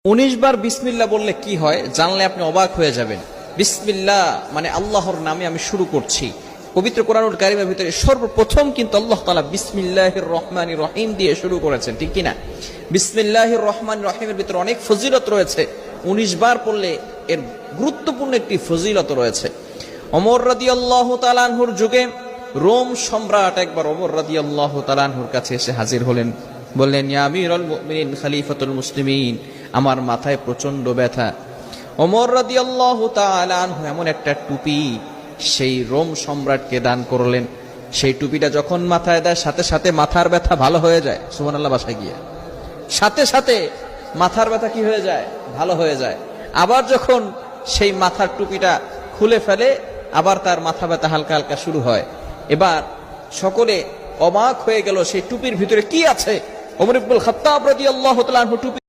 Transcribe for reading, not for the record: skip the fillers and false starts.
19 বার বিসমিল্লাহ বললে কি হয় জানলে আপনি অবাক হয়ে যাবেন। বিসমিল্লাহ মানে আল্লাহর নামে আমি শুরু করছি। পবিত্র কোরআনুল কারীমের ভিতরে সর্বপ্রথম কিন্তু আল্লাহ তাআলা বিসমিল্লাহির রহমানির রহিম দিয়ে শুরু করেছেন, ঠিক কি না? বিসমিল্লাহির রহমানির রহিমের ভিতরে অনেক ফজিলত রয়েছে। 19 বার পড়লে এর গুরুত্বপূর্ণ একটি ফজিলত রয়েছে। ওমর রাদিয়াল্লাহু তাআলা আনহুর যুগে রোম সম্রাট একবার ওমর রাদিয়াল্লাহু তাআলা আনহুর কাছে এসে হাজির হলেন। বললেন, ইয়া আমিরুল মুমিনিন খলিফাতুল মুসলিমিন, আমার মাথায় প্রচন্ড ব্যথা। ওমর রাদিয়াল্লাহু তাআলা আনহু এমন একটা টুপি সেই রোম সম্রাটকে দান করলেন। সেই টুপিটা যখন মাথায় দেয় সাথে সাথে মাথার ব্যথা ভালো হয়ে যায়। সুবহানাল্লাহ, বাসায় গিয়ে সাথে সাথে মাথার ব্যথা কি হয়ে যায়? ভালো হয়ে যায়। আবার যখন সেই মাথার টুপিটা খুলে ফেলে আবার তার মাথা ব্যথা হালকা হালকা শুরু হয়। এবার সকলে অবাক হয়ে গেল সেই টুপির ভিতরে কি আছে। ওমর ইবনুল খাত্তাব রাদিয়াল্লাহু তাআলা আনহু টুপি